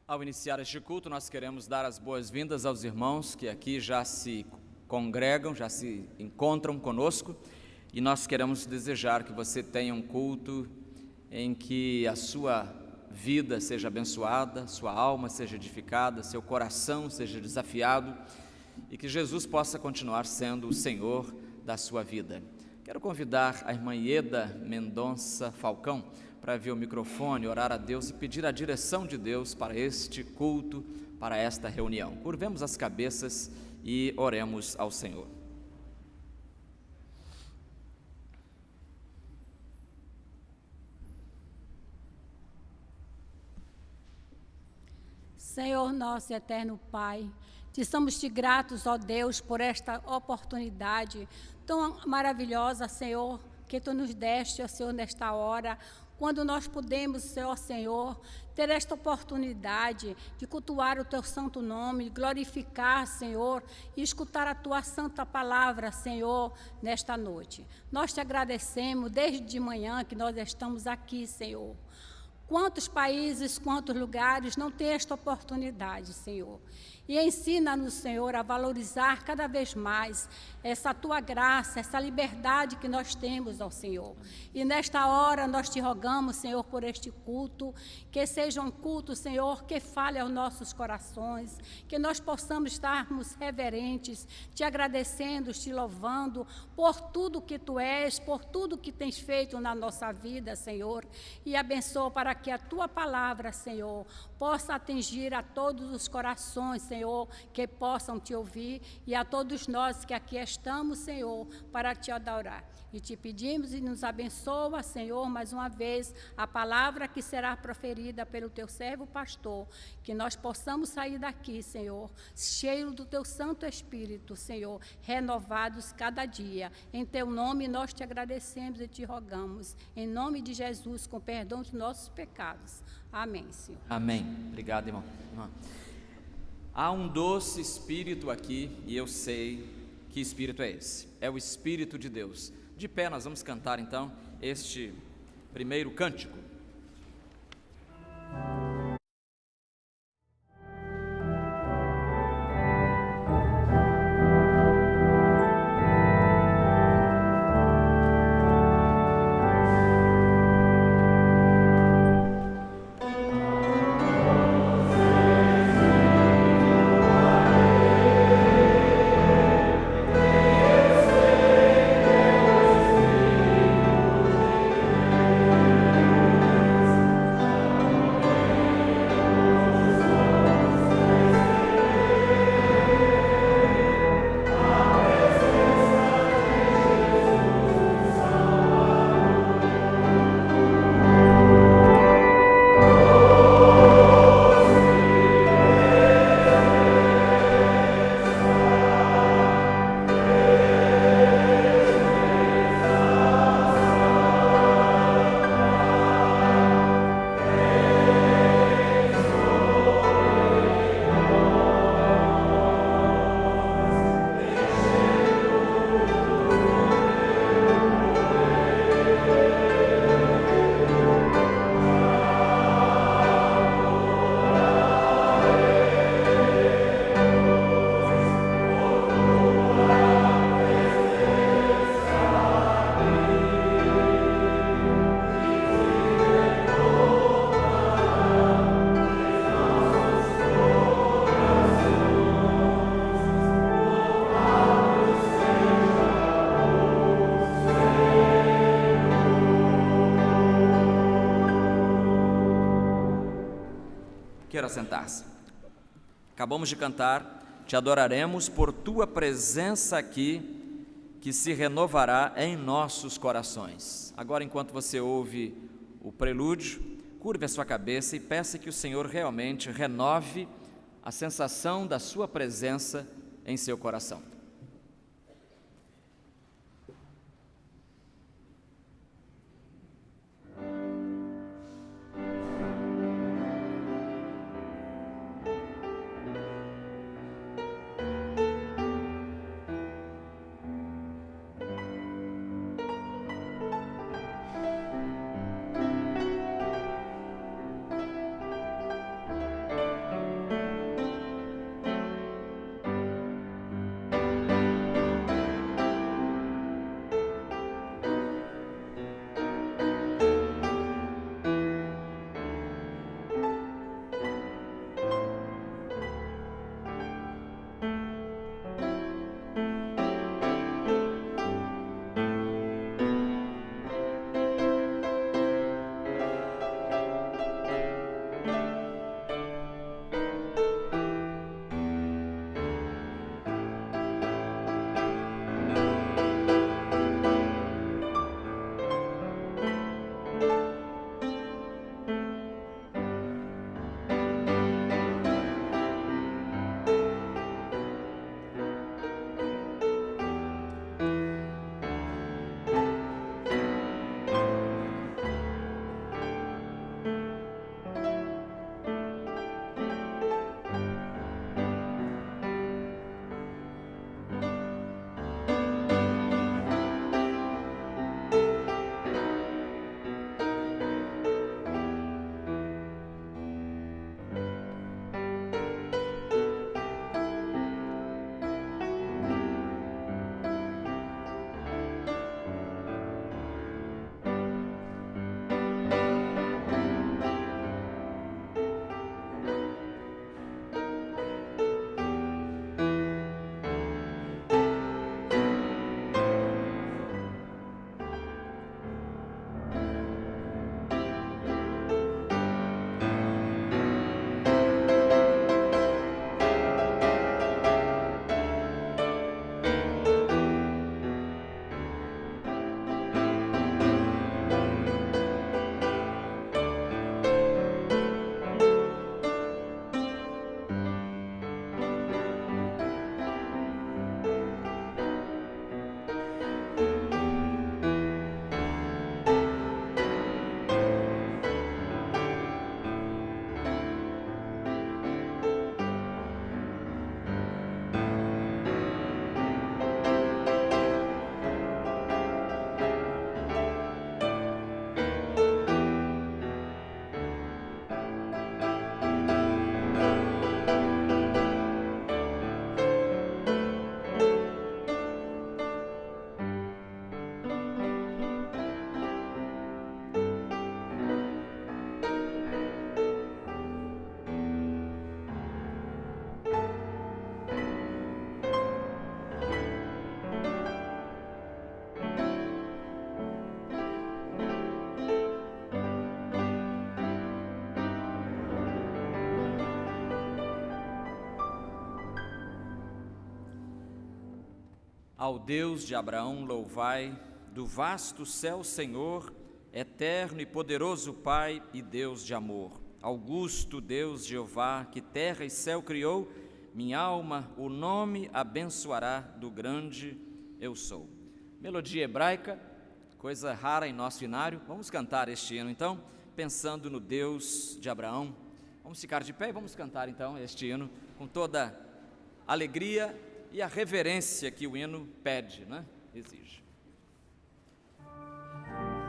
Ao iniciar este culto, nós queremos dar as boas-vindas aos irmãos que aqui já se congregam, já se encontram conosco, e nós queremos desejar que você tenha um culto em que a sua vida seja abençoada, sua alma seja edificada, seu coração seja desafiado e que Jesus possa continuar sendo o Senhor da sua vida. Quero convidar a irmã Ieda Mendonça Falcão para vir ao microfone, orar a Deus e pedir a direção de Deus para este culto, para esta reunião. Curvemos as cabeças e oremos ao Senhor. Senhor nosso eterno Pai, te somos gratos, ó Deus, por esta oportunidade tão maravilhosa, Senhor, que Tu nos deste, ó Senhor, nesta hora, quando nós podemos, ó Senhor, ter esta oportunidade de cultuar o Teu santo nome, glorificar, Senhor, e escutar a Tua santa palavra, Senhor, nesta noite. Nós te agradecemos desde de manhã que nós estamos aqui, Senhor. Quantos países, quantos lugares não têm esta oportunidade, Senhor? E ensina-nos, Senhor, a valorizar cada vez mais essa Tua graça, essa liberdade que nós temos, ó Senhor. E nesta hora nós te rogamos, Senhor, por este culto, que seja um culto, Senhor, que fale aos nossos corações, que nós possamos estarmos reverentes, te agradecendo, te louvando por tudo que Tu és, por tudo que tens feito na nossa vida, Senhor. E abençoa para que a Tua palavra, Senhor, possa atingir a todos os corações, Senhor, que possam Te ouvir, e a todos nós que aqui estamos, Senhor, para Te adorar. E Te pedimos e nos abençoa, Senhor, mais uma vez, a palavra que será proferida pelo Teu servo pastor, que nós possamos sair daqui, Senhor, cheio do Teu Santo Espírito, Senhor, renovados cada dia. Em Teu nome nós Te agradecemos e Te rogamos, em nome de Jesus, com perdão dos nossos pecados. Amém, Senhor. Amém. Obrigado, irmão. Há um doce Espírito aqui e eu sei que Espírito é esse. É o Espírito de Deus. De pé nós vamos cantar então este primeiro cântico. Queira sentar-se. Acabamos de cantar, te adoraremos por Tua presença aqui, que se renovará em nossos corações. Agora, enquanto você ouve o prelúdio, curve a sua cabeça e peça que o Senhor realmente renove a sensação da sua presença em seu coração. Ao Deus de Abraão louvai, do vasto céu Senhor, eterno e poderoso Pai e Deus de amor. Augusto Deus Jeová, que terra e céu criou, minha alma o nome abençoará do grande eu sou. Melodia hebraica, coisa rara em nosso inário. Vamos cantar este hino então, pensando no Deus de Abraão. Vamos ficar de pé e vamos cantar então este hino com toda a alegria e a reverência que o hino pede, né? Exige. Amen.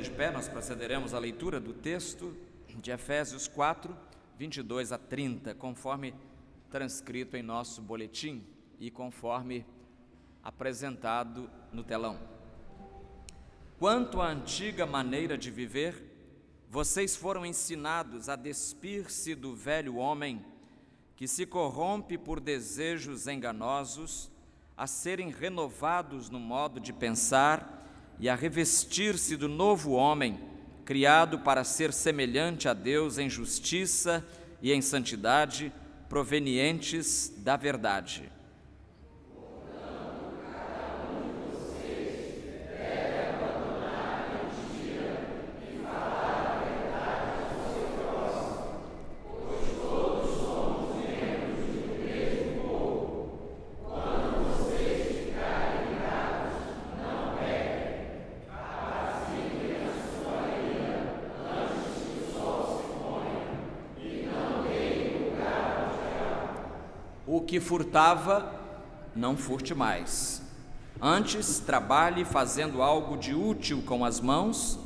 de pé, nós procederemos à leitura do texto de Efésios 4, 22 a 30, conforme transcrito em nosso boletim e conforme apresentado no telão. Quanto à antiga maneira de viver, vocês foram ensinados a despir-se do velho homem, que se corrompe por desejos enganosos, a serem renovados no modo de pensar e a revestir-se do novo homem, criado para ser semelhante a Deus em justiça e em santidade, provenientes da verdade. O que furtava, não furte mais. Antes, trabalhe fazendo algo de útil com as mãos,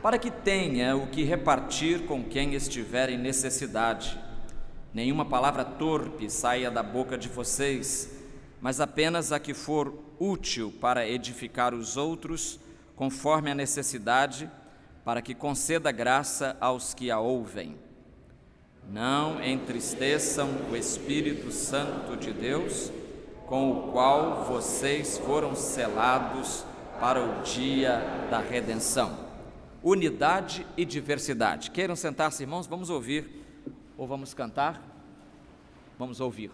para que tenha o que repartir com quem estiver em necessidade. Nenhuma palavra torpe saia da boca de vocês, mas apenas a que for útil para edificar os outros, conforme a necessidade, para que conceda graça aos que a ouvem. Não entristeçam o Espírito Santo de Deus, com o qual vocês foram selados para o dia da redenção. Unidade e diversidade. Queiram sentar-se, irmãos? Vamos ouvir ou vamos cantar? Vamos ouvir.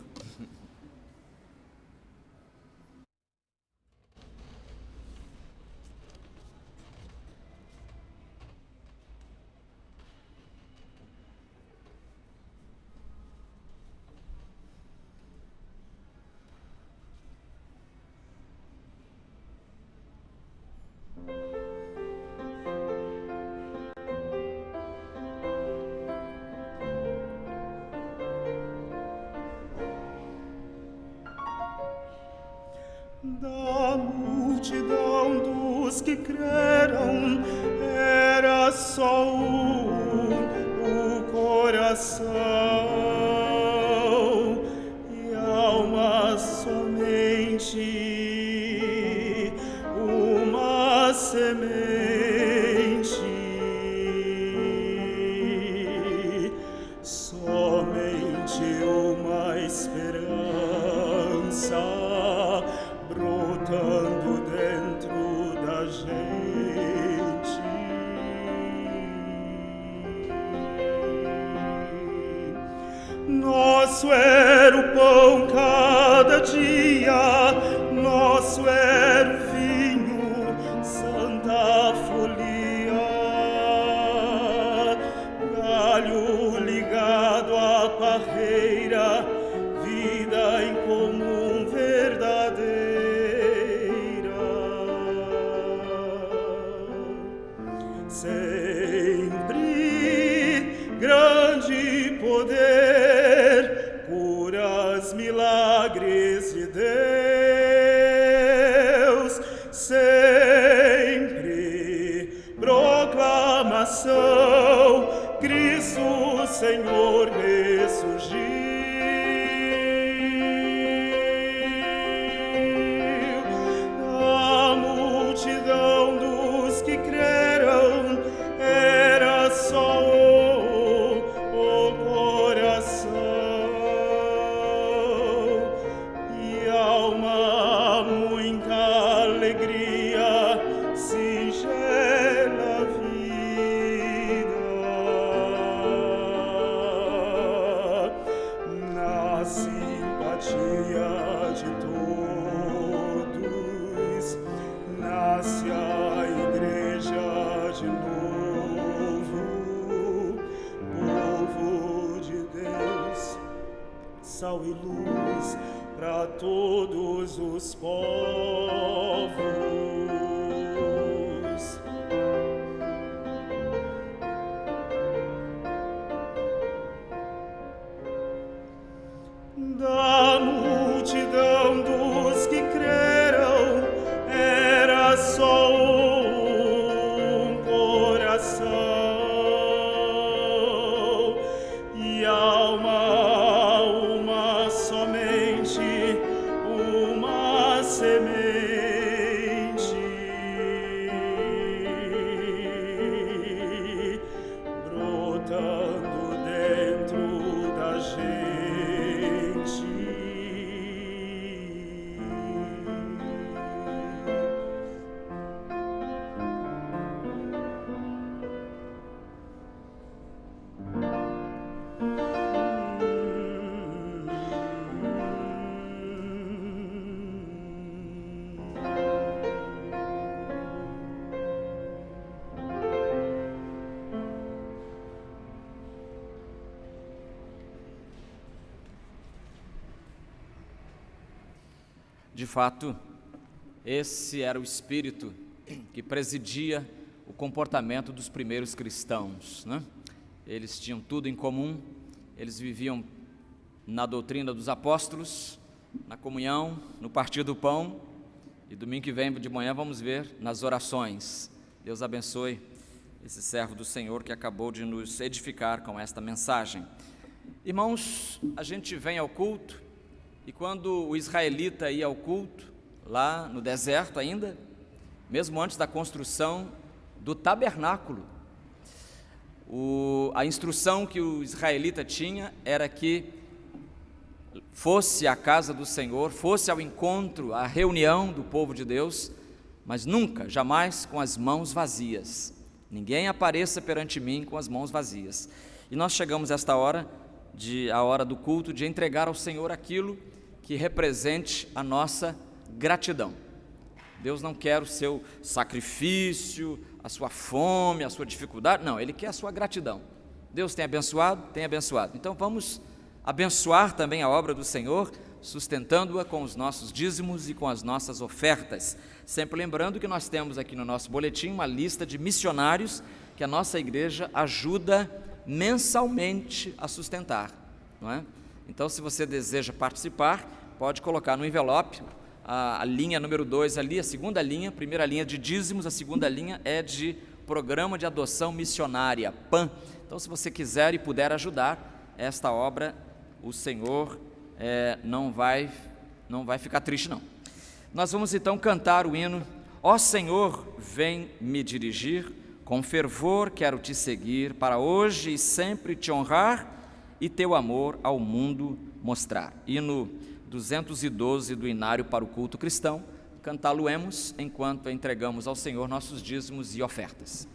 Da multidão dos que creram, era só o coração e alma somente uma semente, somente uma esperança brotando dentro da gente. Nosso era o pão cada dia, nosso era o vinho, santa folia, galho ligado à parreira, vida em comum verdadeira. Sempre grande poder, curas, milagres de Deus, sempre proclamação, Cristo Senhor ressurgiu. A multidão dos que creram, era só o coração e alma, muita alegria, singela vida, na simpatia de todos, nasce a igreja de novo, povo de Deus, sal e luz para todos os povos. Da multidão dos que creram, era só um semente brotando dentro da gente. De fato, esse era o espírito que presidia o comportamento dos primeiros cristãos, né? Eles tinham tudo em comum, eles viviam na doutrina dos apóstolos, na comunhão, no partir do pão, e domingo que vem de manhã vamos ver nas orações. Deus abençoe esse servo do Senhor que acabou de nos edificar com esta mensagem. Irmãos, a gente vem ao culto, e quando o israelita ia ao culto, lá no deserto ainda, mesmo antes da construção do tabernáculo, a instrução que o israelita tinha era que fosse à casa do Senhor, fosse ao encontro, à reunião do povo de Deus, mas nunca, jamais com as mãos vazias. Ninguém apareça perante mim com as mãos vazias. E nós chegamos a esta hora, a hora do culto, de entregar ao Senhor aquilo que represente a nossa gratidão. Deus não quer o seu sacrifício, a sua fome, a sua dificuldade, não, Ele quer a sua gratidão. Deus tem abençoado? Tem abençoado. Então vamos abençoar também a obra do Senhor, sustentando-a com os nossos dízimos e com as nossas ofertas. Sempre lembrando que nós temos aqui no nosso boletim uma lista de missionários que a nossa igreja ajuda mensalmente a sustentar, não é? Então, se você deseja participar, pode colocar no envelope a linha número 2 ali, a segunda linha, a primeira linha de dízimos, a segunda linha é de Programa de Adoção Missionária, PAM. Então, se você quiser e puder ajudar esta obra, o Senhor não vai ficar triste, não. Nós vamos então cantar o hino: Ó Senhor, vem me dirigir, com fervor quero te seguir, para hoje e sempre te honrar e teu amor ao mundo mostrar. Hino 212 do Inário para o Culto Cristão, cantá-lo-emos enquanto entregamos ao Senhor nossos dízimos e ofertas.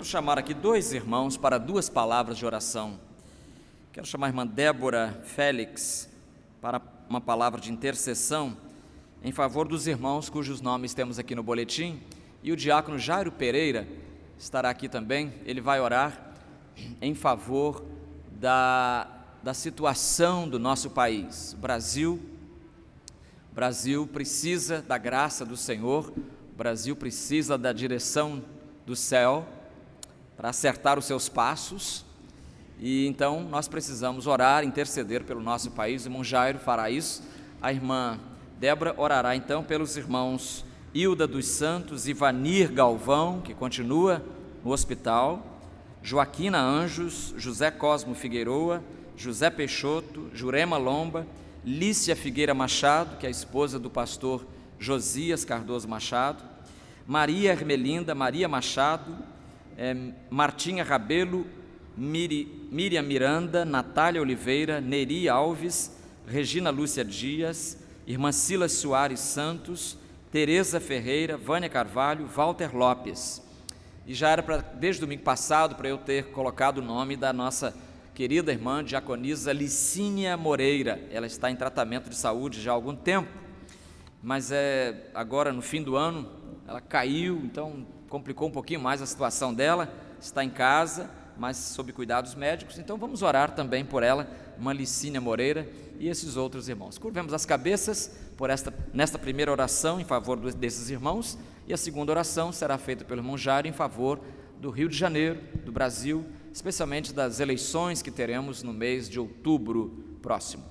Quero chamar aqui 2 irmãos para 2 palavras de oração. Quero chamar a irmã Débora Félix para uma palavra de intercessão em favor dos irmãos cujos nomes temos aqui no boletim, e o diácono Jairo Pereira estará aqui também. Ele vai orar em favor da situação do nosso país. O Brasil precisa da graça do Senhor, o Brasil precisa da direção do céu para acertar os seus passos, e então nós precisamos orar, interceder pelo nosso país. O irmão Jairo fará isso. A irmã Débora orará então pelos irmãos Hilda dos Santos, Ivanir Galvão, que continua no hospital, Joaquina Anjos, José Cosmo Figueroa, José Peixoto, Jurema Lomba, Lícia Figueira Machado, que é a esposa do pastor Josias Cardoso Machado, Maria Ermelinda, Maria Machado, Martinha Rabelo, Miriam Miranda, Natália Oliveira, Neri Alves, Regina Lúcia Dias, irmã Silas Soares Santos, Tereza Ferreira, Vânia Carvalho, Walter Lopes. E já era desde o domingo passado para eu ter colocado o nome da nossa querida irmã diaconisa Licínia Moreira. Ela está em tratamento de saúde já há algum tempo, mas agora no fim do ano ela caiu, então complicou um pouquinho mais a situação dela, está em casa, mas sob cuidados médicos. Então vamos orar também por ela, irmã Licínia Moreira, e esses outros irmãos. Curvemos as cabeças nesta primeira oração em favor desses irmãos, e a segunda oração será feita pelo irmão Jairo em favor do Rio de Janeiro, do Brasil, especialmente das eleições que teremos no mês de outubro próximo.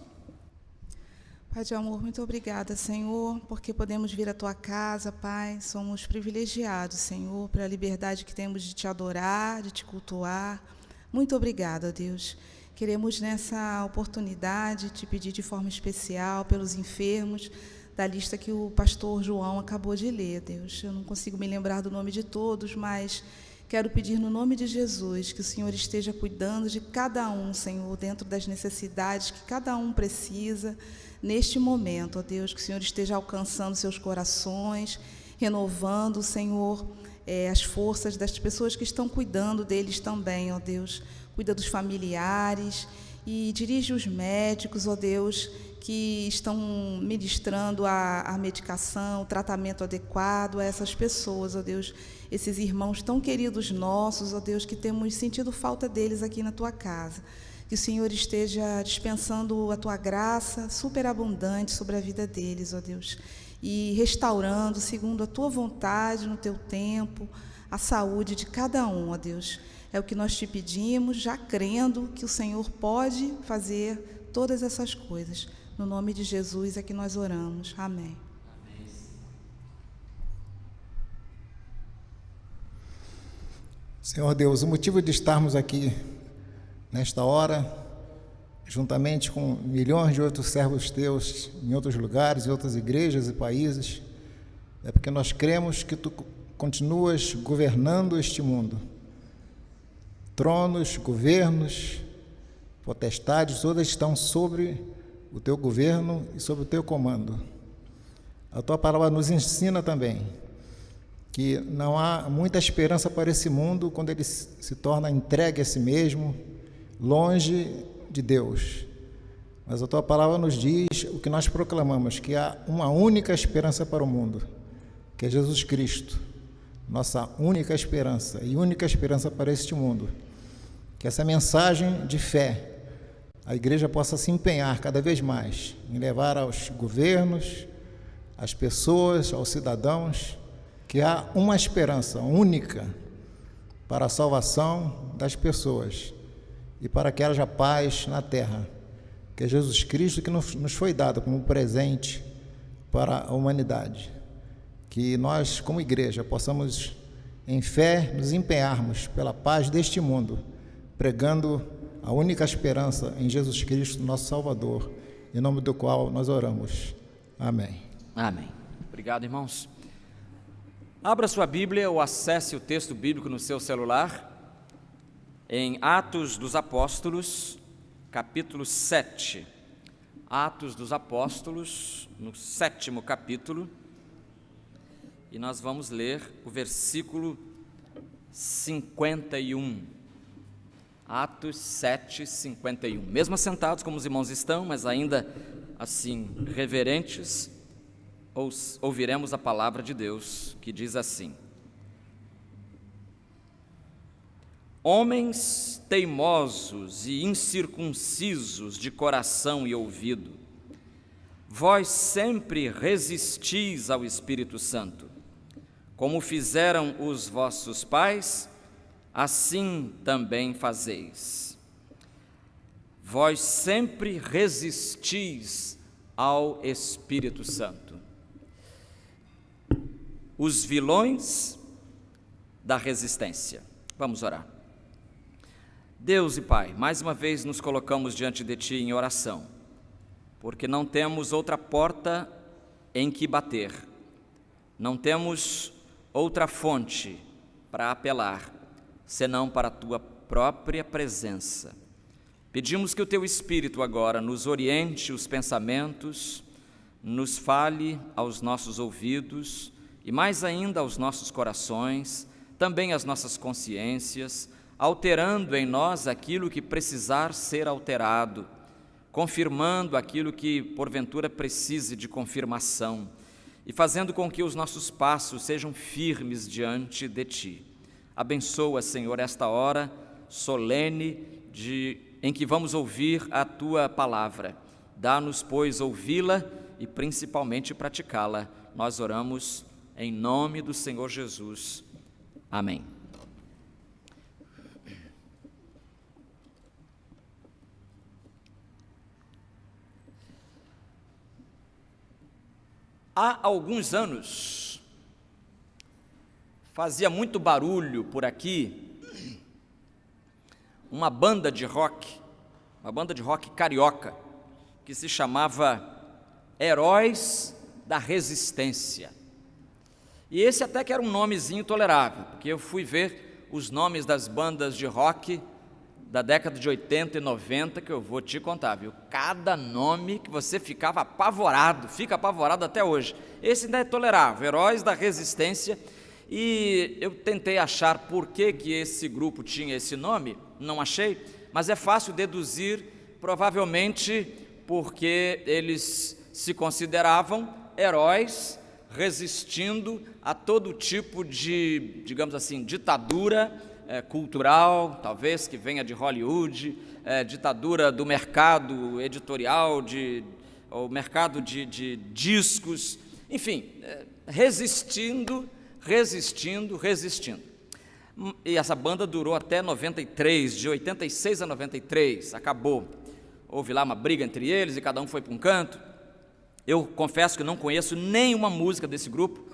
Pai de amor, muito obrigada, Senhor, porque podemos vir à Tua casa, Pai. Somos privilegiados, Senhor, pela liberdade que temos de Te adorar, de Te cultuar. Muito obrigada, Deus. Queremos nessa oportunidade Te pedir de forma especial pelos enfermos da lista que o pastor João acabou de ler, Deus. Eu não consigo me lembrar do nome de todos, mas quero pedir no nome de Jesus que o Senhor esteja cuidando de cada um, Senhor, dentro das necessidades que cada um precisa neste momento, ó Deus, que o Senhor esteja alcançando seus corações, renovando, Senhor, as forças das pessoas que estão cuidando deles também, ó Deus. Cuida dos familiares e dirige os médicos, ó Deus, que estão ministrando a medicação, o tratamento adequado a essas pessoas, ó Deus, esses irmãos tão queridos nossos, ó Deus, que temos sentido falta deles aqui na Tua casa. Que o Senhor esteja dispensando a Tua graça superabundante sobre a vida deles, ó Deus, e restaurando, segundo a Tua vontade, no Teu tempo, a saúde de cada um, ó Deus. É o que nós Te pedimos, já crendo que o Senhor pode fazer todas essas coisas. No nome de Jesus é que nós oramos. Amém. Senhor Deus, o motivo de estarmos aqui nesta hora, juntamente com milhões de outros servos Teus em outros lugares, em outras igrejas e países, é porque nós cremos que Tu continuas governando este mundo. Tronos, governos, potestades, todas estão sobre o Teu governo e sobre o Teu comando. A Tua palavra nos ensina também que não há muita esperança para esse mundo quando ele se torna entregue a si mesmo, longe de Deus. Mas a Tua palavra nos diz o que nós proclamamos, que há uma única esperança para o mundo, que é Jesus Cristo, nossa única esperança e única esperança para este mundo. Que essa mensagem de fé, a igreja possa se empenhar cada vez mais em levar aos governos, às pessoas, aos cidadãos, que há uma esperança única para a salvação das pessoas e para que haja paz na terra, que é Jesus Cristo que nos foi dado como presente para a humanidade. Que nós, como igreja, possamos, em fé, nos empenharmos pela paz deste mundo, pregando a única esperança em Jesus Cristo, nosso Salvador, em nome do qual nós oramos. Amém. Amém. Obrigado, irmãos. Abra sua Bíblia ou acesse o texto bíblico no seu celular, em Atos dos Apóstolos, capítulo 7. Atos dos Apóstolos, no 7º capítulo, e nós vamos ler o versículo 51. Atos 7, 51. Mesmo assentados como os irmãos estão, mas ainda assim reverentes, ouviremos a palavra de Deus, que diz assim: Homens teimosos e incircuncisos de coração e ouvido, vós sempre resistis ao Espírito Santo, como fizeram os vossos pais, assim também fazeis. Vós sempre resistis ao Espírito Santo. Os vilões da resistência. Vamos orar. Deus e Pai, mais uma vez nos colocamos diante de Ti em oração, porque não temos outra porta em que bater, não temos outra fonte para apelar, senão para a Tua própria presença. Pedimos que o Teu Espírito agora nos oriente os pensamentos, nos fale aos nossos ouvidos e mais ainda aos nossos corações, também às nossas consciências, alterando em nós aquilo que precisar ser alterado, confirmando aquilo que porventura precise de confirmação e fazendo com que os nossos passos sejam firmes diante de Ti. Abençoa, Senhor, esta hora solene em que vamos ouvir a Tua palavra. Dá-nos, pois, ouvi-la e principalmente praticá-la. Nós oramos em nome do Senhor Jesus. Amém. Há alguns anos, fazia muito barulho por aqui, uma banda de rock carioca, que se chamava Heróis da Resistência. E esse até que era um nomezinho tolerável, porque eu fui ver os nomes das bandas de rock da década de 80 e 90, que eu vou te contar, viu? Cada nome que você ficava apavorado, fica apavorado até hoje. Esse ainda é tolerável, Heróis da Resistência, e eu tentei achar por que esse grupo tinha esse nome, não achei, mas é fácil deduzir, provavelmente porque eles se consideravam heróis resistindo a todo tipo de, digamos assim, ditadura cultural, talvez que venha de Hollywood, ditadura do mercado editorial, o mercado de discos, enfim, resistindo. E essa banda durou até 93, de 86 a 93, acabou. Houve lá uma briga entre eles e cada um foi para um canto. Eu confesso que não conheço nenhuma música desse grupo.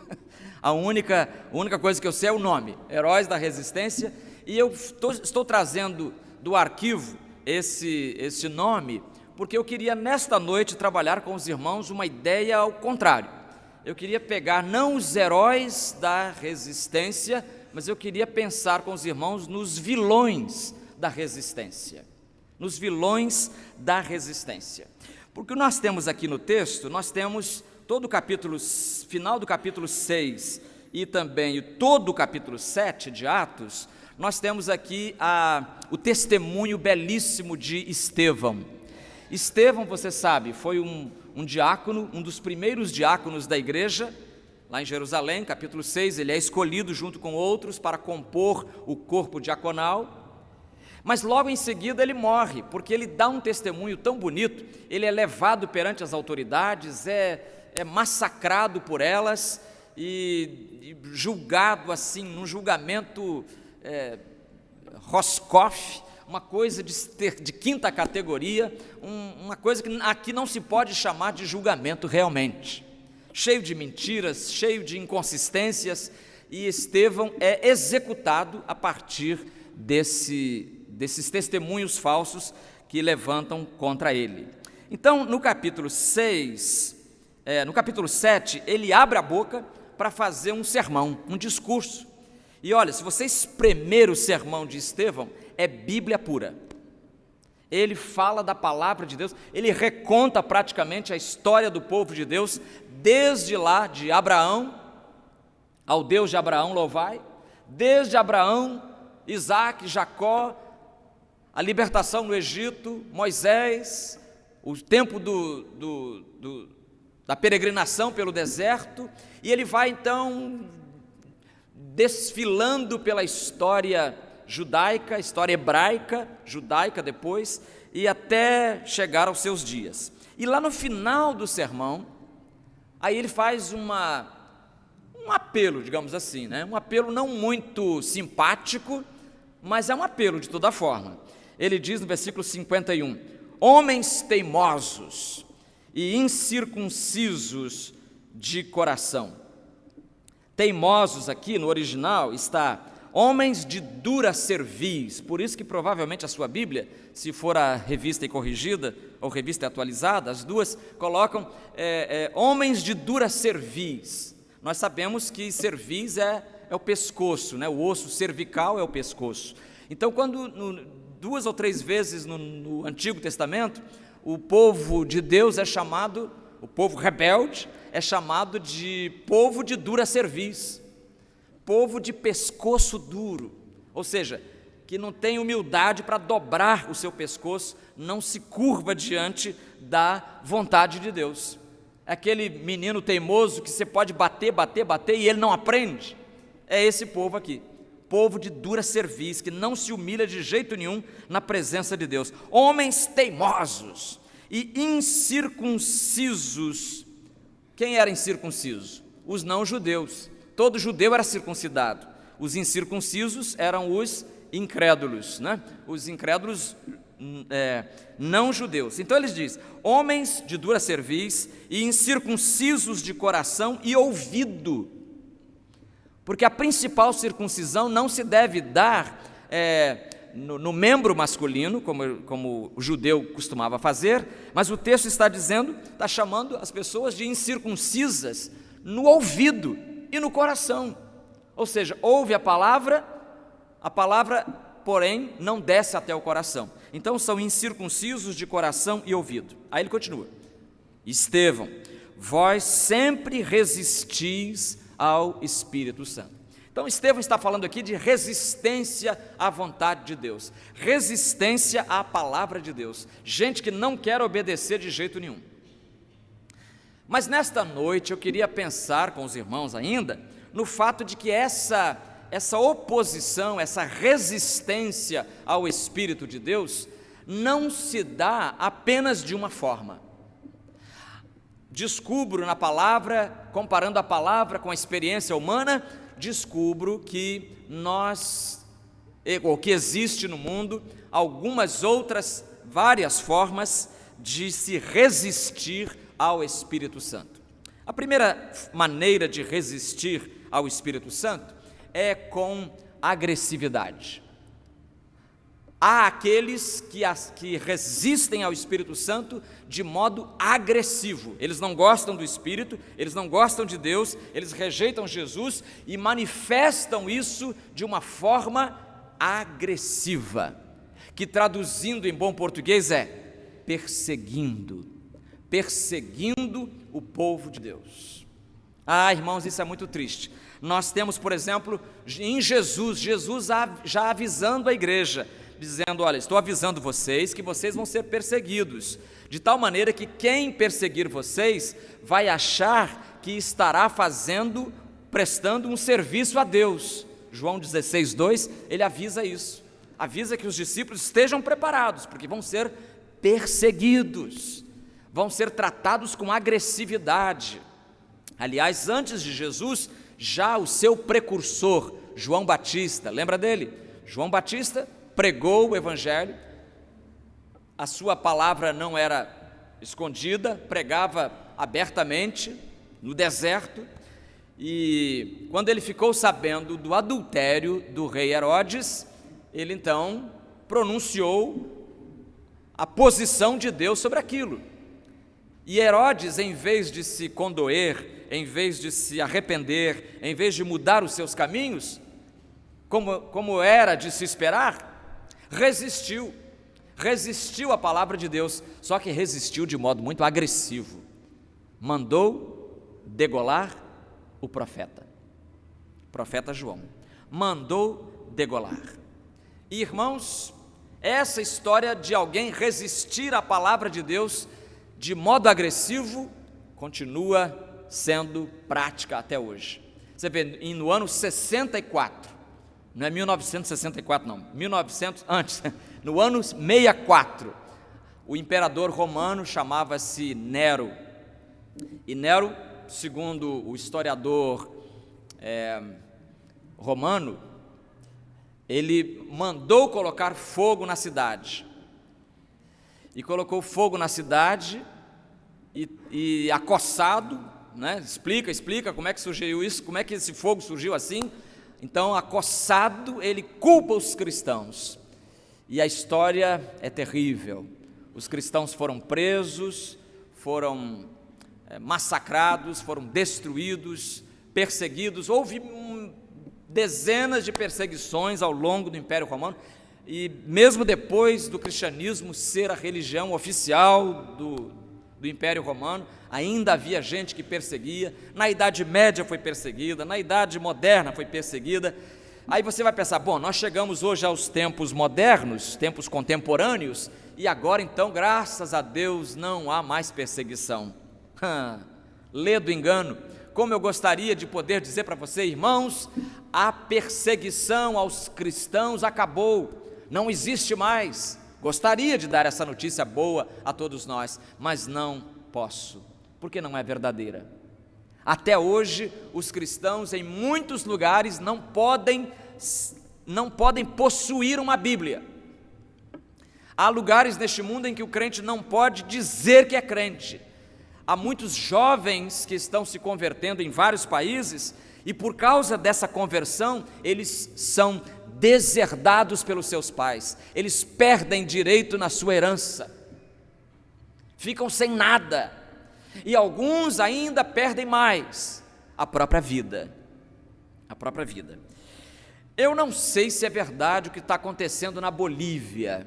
A única coisa que eu sei é o nome, Heróis da Resistência, e eu estou trazendo do arquivo esse nome, porque eu queria nesta noite trabalhar com os irmãos uma ideia ao contrário. Eu queria pegar não os heróis da resistência, mas eu queria pensar com os irmãos nos vilões da resistência. Nos vilões da resistência. Porque nós temos aqui no texto, nós temos todo o capítulo, final do capítulo 6 e também todo o capítulo 7 de Atos, nós temos aqui o testemunho belíssimo de Estevão. Estevão, você sabe, foi um diácono, um dos primeiros diáconos da igreja, lá em Jerusalém, capítulo 6, ele é escolhido junto com outros para compor o corpo diaconal, mas logo em seguida ele morre, porque ele dá um testemunho tão bonito, ele é levado perante as autoridades, é massacrado por elas e julgado assim, num julgamento Roscoff, uma coisa de quinta categoria, uma coisa que aqui não se pode chamar de julgamento realmente, cheio de mentiras, cheio de inconsistências, e Estevão é executado a partir desses testemunhos falsos que levantam contra ele. Então, no capítulo 6, no capítulo 7, ele abre a boca para fazer um sermão, um discurso. E olha, se você espremer o sermão de Estevão, é Bíblia pura. Ele fala da palavra de Deus, ele reconta praticamente a história do povo de Deus, desde lá de Abraão, ao Deus de Abraão louvai, desde Abraão, Isaac, Jacó, a libertação no Egito, Moisés, o tempo da peregrinação pelo deserto, e ele vai então desfilando pela história judaica, história hebraica, judaica depois, e até chegar aos seus dias. E lá no final do sermão, aí ele faz um apelo, digamos assim, né? Um apelo não muito simpático, mas é um apelo de toda forma. Ele diz no versículo 51, homens teimosos e incircuncisos de coração. Teimosos aqui no original está homens de dura cerviz, por isso que provavelmente a sua Bíblia, se for a revista e corrigida ou revista atualizada, as duas colocam homens de dura cerviz. Nós sabemos que cerviz é o pescoço, né? O osso cervical é o pescoço. Então, quando 2 ou 3 vezes no Antigo Testamento, o povo de Deus é chamado, o povo rebelde, é chamado de povo de dura cerviz, povo de pescoço duro, ou seja, que não tem humildade para dobrar o seu pescoço, não se curva diante da vontade de Deus. É aquele menino teimoso que você pode bater e ele não aprende. É esse povo aqui, povo de dura cerviz, que não se humilha de jeito nenhum na presença de Deus. Homens teimosos e incircuncisos. Quem era incircunciso? Os não-judeus. Todo judeu era circuncidado. Os incircuncisos eram os incrédulos, né? Os incrédulos não-judeus. Então eles dizem, homens de dura cerviz e incircuncisos de coração e ouvido. Porque a principal circuncisão não se deve dar no membro masculino, como o judeu costumava fazer, mas o texto está chamando as pessoas de incircuncisas no ouvido e no coração. Ou seja, ouve a palavra, porém, não desce até o coração. Então, são incircuncisos de coração e ouvido. Aí ele continua. Estevão, vós sempre resistis ao Espírito Santo. Então, Estevão está falando aqui de resistência à vontade de Deus, resistência à palavra de Deus, gente que não quer obedecer de jeito nenhum. Mas nesta noite eu queria pensar com os irmãos ainda no fato de que essa oposição, essa resistência ao Espírito de Deus não se dá apenas de uma forma. Descubro na palavra, comparando a palavra com a experiência humana, descubro que que existe no mundo algumas outras várias formas de se resistir ao Espírito Santo. A primeira maneira de resistir ao Espírito Santo é com agressividade. Há aqueles que resistem ao Espírito Santo de modo agressivo. Eles não gostam do Espírito, eles não gostam de Deus, eles rejeitam Jesus e manifestam isso de uma forma agressiva, que traduzindo em bom português é perseguindo o povo de Deus. Irmãos, isso é muito triste. Nós temos, por exemplo, em Jesus já avisando a igreja, dizendo, olha, estou avisando vocês que vocês vão ser perseguidos, de tal maneira que quem perseguir vocês vai achar que estará prestando um serviço a Deus. João 16:2, ele avisa isso, avisa que os discípulos estejam preparados, porque vão ser perseguidos, vão ser tratados com agressividade. Aliás, antes de Jesus, já o seu precursor, João Batista, lembra dele? João Batista pregou o Evangelho, a sua palavra não era escondida, pregava abertamente no deserto, e quando ele ficou sabendo do adultério do rei Herodes, ele então pronunciou a posição de Deus sobre aquilo. E Herodes, em vez de se condoer, em vez de se arrepender, em vez de mudar os seus caminhos, como era de se esperar, resistiu à palavra de Deus, só que resistiu de modo muito agressivo. Mandou degolar o profeta João. mandou degolar. E, irmãos, essa história de alguém resistir à palavra de Deus de modo agressivo continua sendo prática até hoje. Você vê, no ano 64, não é 1964 não, 1900 antes, no ano 64, o imperador romano chamava-se Nero, e Nero, segundo o historiador romano, ele mandou colocar fogo na cidade, e colocou fogo na cidade, e acossado, né? Explica como é que surgiu isso, como é que esse fogo surgiu assim. Então, acossado, ele culpa os cristãos, e a história é terrível. Os cristãos foram presos, foram massacrados, foram destruídos, perseguidos. Houve dezenas de perseguições ao longo do Império Romano, e mesmo depois do cristianismo ser a religião oficial do Império Romano, ainda havia gente que perseguia. Na Idade Média foi perseguida, na Idade Moderna foi perseguida. Aí você vai pensar, bom, nós chegamos hoje aos tempos modernos, tempos contemporâneos, e agora então, graças a Deus, não há mais perseguição. Lê do engano. Como eu gostaria de poder dizer para você, irmãos, a perseguição aos cristãos acabou, não existe mais. Gostaria de dar essa notícia boa a todos nós, mas não posso, porque não é verdadeira. Até hoje, os cristãos em muitos lugares não podem possuir uma Bíblia. Há lugares neste mundo em que o crente não pode dizer que é crente. Há muitos jovens que estão se convertendo em vários países, e por causa dessa conversão, eles são deserdados pelos seus pais, eles perdem direito na sua herança, ficam sem nada, e alguns ainda perdem mais, a própria vida. Eu não sei se é verdade o que está acontecendo na Bolívia.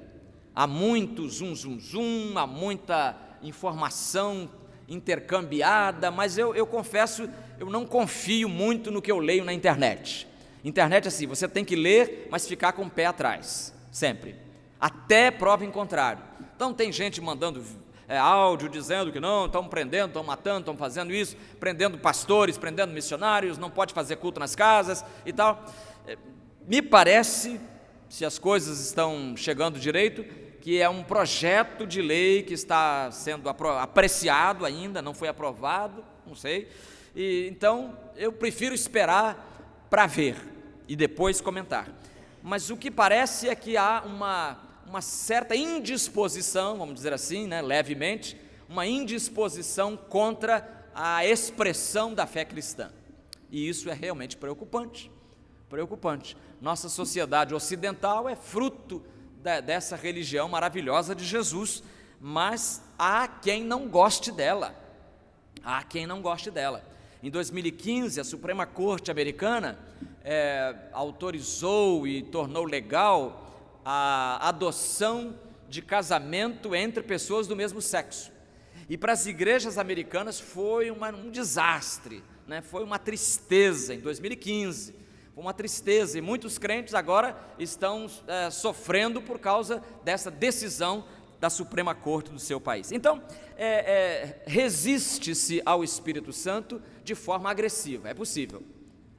Há muito zum, há muita informação intercambiada, mas eu confesso, eu não confio muito no que eu leio na internet. Internet é assim, você tem que ler, mas ficar com o pé atrás, sempre, até prova em contrário. Então tem gente mandando áudio dizendo que não, estão prendendo, estão matando, estão fazendo isso, prendendo pastores, prendendo missionários, não pode fazer culto nas casas e tal. Me parece, se as coisas estão chegando direito, que é um projeto de lei que está sendo apreciado ainda, não foi aprovado, não sei, e então eu prefiro esperar para ver e depois comentar. Mas o que parece é que há uma certa indisposição, vamos dizer assim, né, levemente, uma indisposição contra a expressão da fé cristã, e isso é realmente preocupante. Nossa sociedade ocidental é fruto dessa religião maravilhosa de Jesus, mas há quem não goste dela, Em 2015, a Suprema Corte americana autorizou e tornou legal a adoção de casamento entre pessoas do mesmo sexo, e para as igrejas americanas foi um desastre, né? Foi uma tristeza em 2015, uma tristeza, e muitos crentes agora estão sofrendo por causa dessa decisão da Suprema Corte do seu país. Então, resiste-se ao Espírito Santo de forma agressiva, é possível.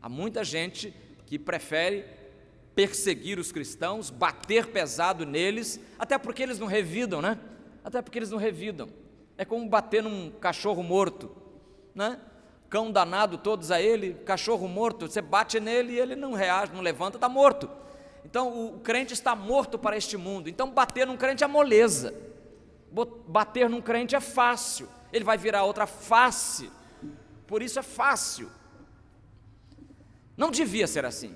Há muita gente que prefere perseguir os cristãos, bater pesado neles, até porque eles não revidam, né? É como bater num cachorro morto, né? Cão danado todos a ele, cachorro morto, você bate nele e ele não reage, não levanta, está morto. Então o crente está morto para este mundo. Então bater num crente é moleza, bater num crente é fácil, ele vai virar outra face, por isso é fácil. Não devia ser assim,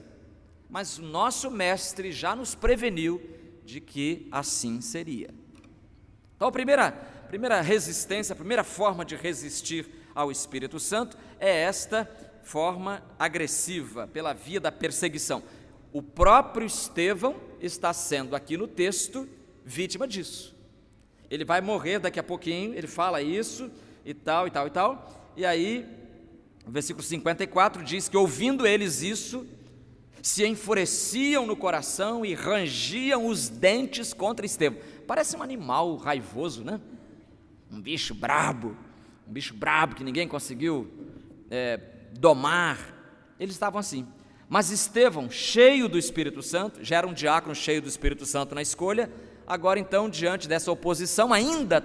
mas o nosso mestre já nos preveniu de que assim seria. Então a primeira resistência, a primeira forma de resistir ao Espírito Santo é esta forma agressiva, pela via da perseguição. O próprio Estevão está sendo aqui no texto vítima disso. Ele vai morrer daqui a pouquinho, ele fala isso e tal, e aí o versículo 54 diz que ouvindo eles isso, se enfureciam no coração e rangiam os dentes contra Estevão. Parece um animal raivoso, né? Um bicho brabo que ninguém conseguiu domar. Eles estavam assim. Mas Estevão, cheio do Espírito Santo, já era um diácono cheio do Espírito Santo na escolha, agora então, diante dessa oposição, ainda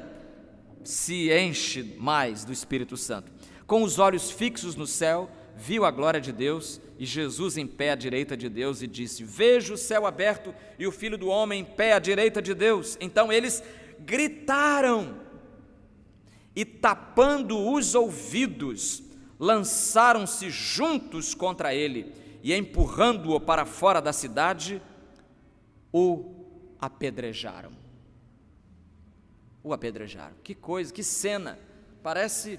se enche mais do Espírito Santo. Com os olhos fixos no céu, viu a glória de Deus e Jesus em pé à direita de Deus e disse: vejo o céu aberto e o Filho do Homem em pé à direita de Deus. Então eles gritaram e, tapando os ouvidos, lançaram-se juntos contra ele e, empurrando-o para fora da cidade, o apedrejaram. O apedrejaram. Que coisa, que cena! Parece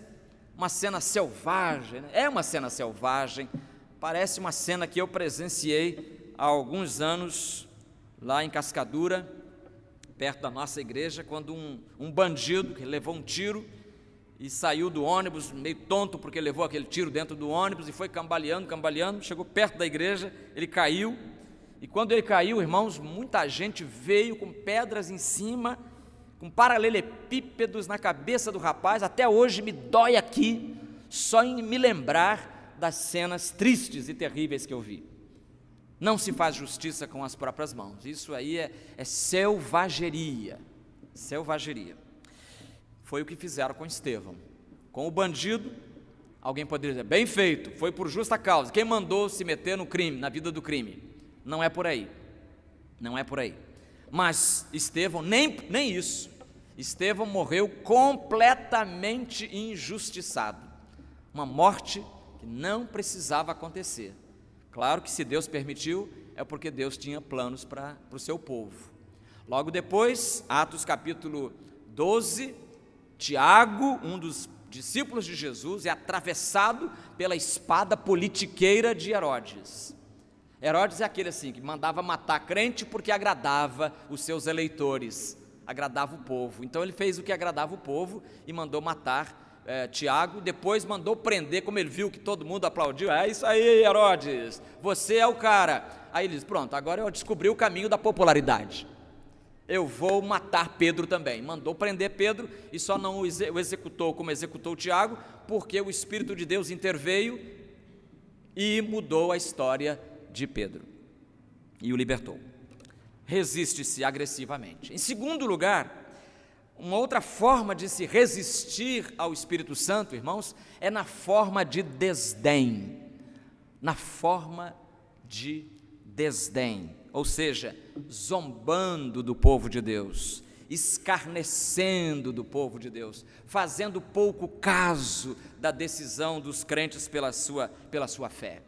uma cena selvagem, né? É uma cena selvagem, parece uma cena que eu presenciei há alguns anos lá em Cascadura, perto da nossa igreja, quando um bandido que levou um tiro e saiu do ônibus, meio tonto porque levou aquele tiro dentro do ônibus e foi cambaleando, chegou perto da igreja, ele caiu, e quando ele caiu, irmãos, muita gente veio com pedras em cima, com paralelepípedos na cabeça do rapaz. Até hoje me dói aqui, só em me lembrar das cenas tristes e terríveis que eu vi. Não se faz justiça com as próprias mãos, isso aí é selvageria, Foi o que fizeram com Estevão. Com o bandido, alguém poderia dizer, bem feito, foi por justa causa. Quem mandou se meter no crime, na vida do crime? Não é por aí. Mas Estevão, nem isso. Estevão morreu completamente injustiçado. Uma morte que não precisava acontecer. Claro que se Deus permitiu, é porque Deus tinha planos para o seu povo. Logo depois, Atos capítulo 12, Tiago, um dos discípulos de Jesus, é atravessado pela espada politiqueira de Herodes. Herodes é aquele assim, que mandava matar crente porque agradava os seus eleitores, agradava o povo. Então ele fez o que agradava o povo e mandou matar Tiago, depois mandou prender, como ele viu que todo mundo aplaudiu, é isso aí, Herodes, você é o cara. Aí ele disse, pronto, agora eu descobri o caminho da popularidade, eu vou matar Pedro também. Mandou prender Pedro e só não o executou como executou Tiago, porque o Espírito de Deus interveio e mudou a história de Pedro e o libertou. Resiste-se agressivamente. Em segundo lugar, uma outra forma de se resistir ao Espírito Santo, irmãos, é na forma de desdém. Ou seja, zombando do povo de Deus, escarnecendo do povo de Deus, fazendo pouco caso da decisão dos crentes pela sua fé.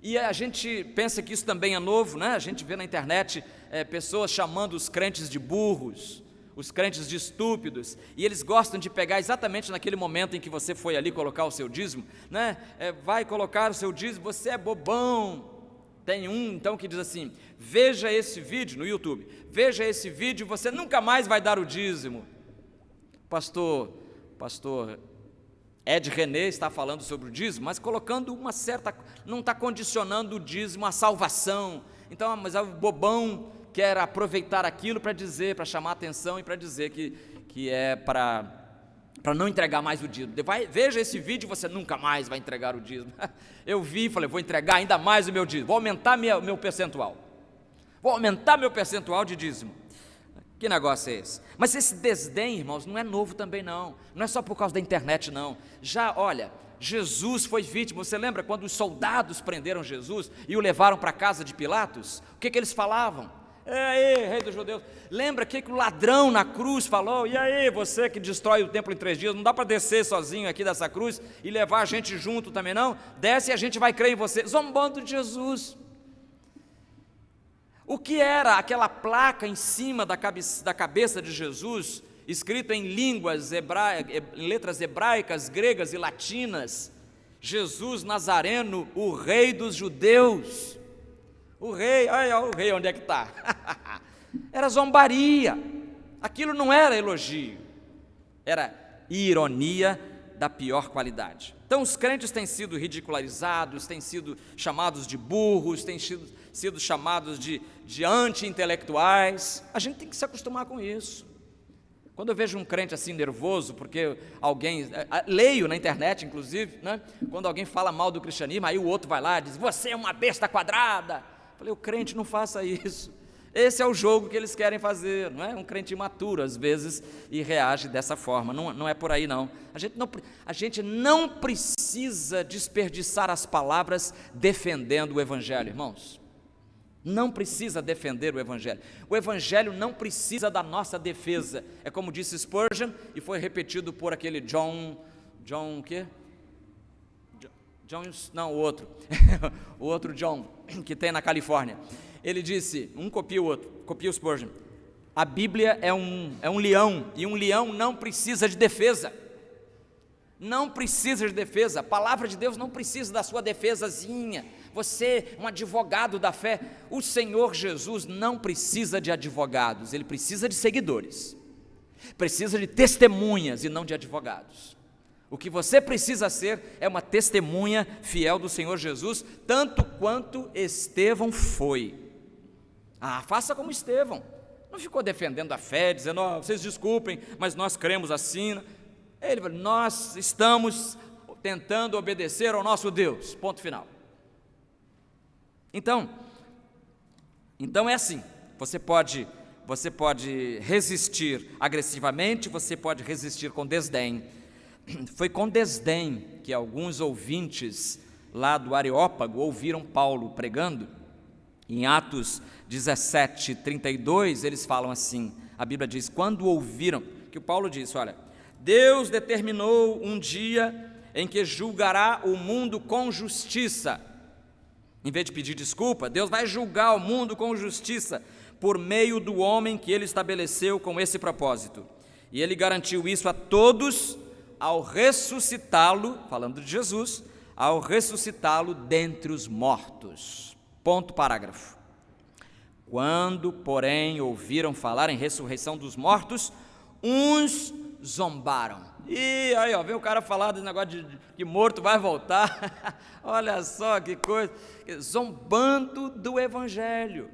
E a gente pensa que isso também é novo, né? A gente vê na internet pessoas chamando os crentes de burros, os crentes de estúpidos, e eles gostam de pegar exatamente naquele momento em que você foi ali colocar o seu dízimo, né? Vai colocar o seu dízimo, você é bobão. Tem um então que diz assim, veja esse vídeo no YouTube, veja esse vídeo, você nunca mais vai dar o dízimo. Pastor Ed René está falando sobre o dízimo, mas colocando uma certa, não está condicionando o dízimo à salvação. Então, mas o bobão quer aproveitar aquilo para dizer, para chamar a atenção e para dizer que é para não entregar mais o dízimo. Veja esse vídeo e você nunca mais vai entregar o dízimo. Eu vi e falei, vou entregar ainda mais o meu dízimo, vou aumentar meu percentual. Vou aumentar meu percentual de dízimo. Que negócio é esse? Mas esse desdém, irmãos, não é novo também não é só por causa da internet não. Já, olha, Jesus foi vítima, você lembra quando os soldados prenderam Jesus e o levaram para a casa de Pilatos? O que eles falavam? E aí, rei dos judeus, lembra que o ladrão na cruz falou? E aí, você que destrói o templo em 3 dias, não dá para descer sozinho aqui dessa cruz e levar a gente junto também não? Desce e a gente vai crer em você, zombando de Jesus. O que era aquela placa em cima da cabeça de Jesus, escrita em letras hebraicas, gregas e latinas? Jesus Nazareno, o rei dos judeus. O rei, olha o rei onde é que está. Era zombaria, aquilo não era elogio, era ironia da pior qualidade. Então os crentes têm sido ridicularizados, têm sido chamados de burros, têm sido chamados de anti-intelectuais. A gente tem que se acostumar com isso. Quando eu vejo um crente assim nervoso, porque alguém, leio na internet inclusive, né? Quando alguém fala mal do cristianismo, aí o outro vai lá e diz, você é uma besta quadrada. Eu falei, o crente não faça isso. Esse é o jogo que eles querem fazer, não é? Um crente imaturo às vezes e reage dessa forma, não é por aí não. A gente não precisa desperdiçar as palavras defendendo o Evangelho, irmãos. Não precisa defender o Evangelho. O Evangelho não precisa da nossa defesa. É como disse Spurgeon, e foi repetido por aquele John o quê? Não, o outro. O outro John, que tem na Califórnia. Ele disse, um copia o outro, copia o Spurgeon. A Bíblia é um leão, e um leão não precisa de defesa. Não precisa de defesa. A palavra de Deus não precisa da sua defesazinha. Você, um advogado da fé, o Senhor Jesus não precisa de advogados, Ele precisa de seguidores, precisa de testemunhas e não de advogados. O que você precisa ser é uma testemunha fiel do Senhor Jesus, tanto quanto Estevão foi. Faça como Estevão, não ficou defendendo a fé, dizendo, vocês desculpem, mas nós cremos assim. Ele falou, nós estamos tentando obedecer ao nosso Deus, ponto final. Então é assim, você pode resistir agressivamente, você pode resistir com desdém. Foi com desdém que alguns ouvintes lá do Areópago ouviram Paulo pregando. Em Atos 17:32, eles falam assim, a Bíblia diz, quando ouviram, que o Paulo disse, olha, Deus determinou um dia em que julgará o mundo com justiça. Em vez de pedir desculpa, Deus vai julgar o mundo com justiça por meio do homem que Ele estabeleceu com esse propósito. E Ele garantiu isso a todos ao ressuscitá-lo, falando de Jesus, ao ressuscitá-lo dentre os mortos. Ponto, parágrafo. Quando, porém, ouviram falar em ressurreição dos mortos, uns zombaram. E aí, vem o cara falar desse negócio de que morto vai voltar. Olha só que coisa, zombando do Evangelho.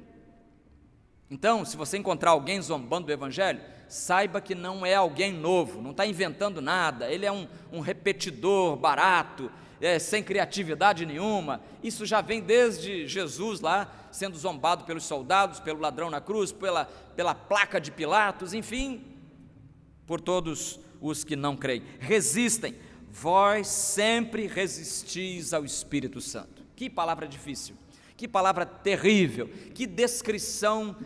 Então, se você encontrar alguém zombando do Evangelho, saiba que não é alguém novo, não está inventando nada, ele é um repetidor barato, sem criatividade nenhuma. Isso já vem desde Jesus lá, sendo zombado pelos soldados, pelo ladrão na cruz, pela placa de Pilatos, enfim, por todos os que não creem. Resistem, vós sempre resistis ao Espírito Santo. Que palavra difícil, que palavra terrível, que descrição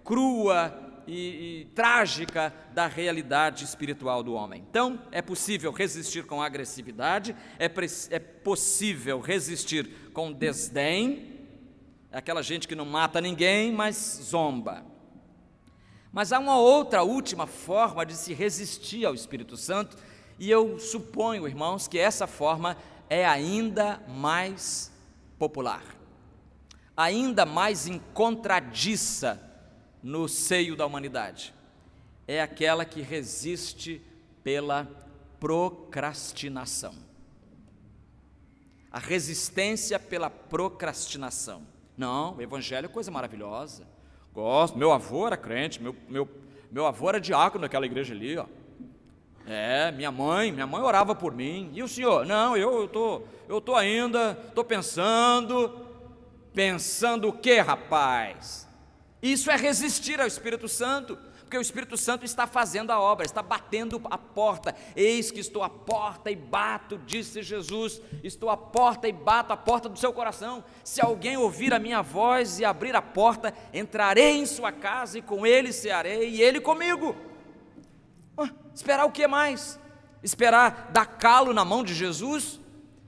crua e trágica da realidade espiritual do homem. Então, é possível resistir com agressividade, é possível resistir com desdém, é aquela gente que não mata ninguém, mas zomba. Mas há uma outra última forma de se resistir ao Espírito Santo, e eu suponho, irmãos, que essa forma é ainda mais popular, ainda mais encontradiça no seio da humanidade. É aquela que resiste pela procrastinação. A resistência pela procrastinação. Não, o Evangelho é coisa maravilhosa. Gosto, meu avô era crente, meu avô era diácono naquela igreja ali, minha mãe orava por mim. E o senhor? Não, eu tô ainda, tô pensando o que, rapaz? Isso é resistir ao Espírito Santo, porque o Espírito Santo está fazendo a obra, está batendo a porta. Eis que estou à porta e bato, disse Jesus, estou à porta e bato a porta do seu coração. Se alguém ouvir a minha voz e abrir a porta, entrarei em sua casa e com ele cearei e ele comigo. Esperar o que mais? Esperar dar calo na mão de Jesus?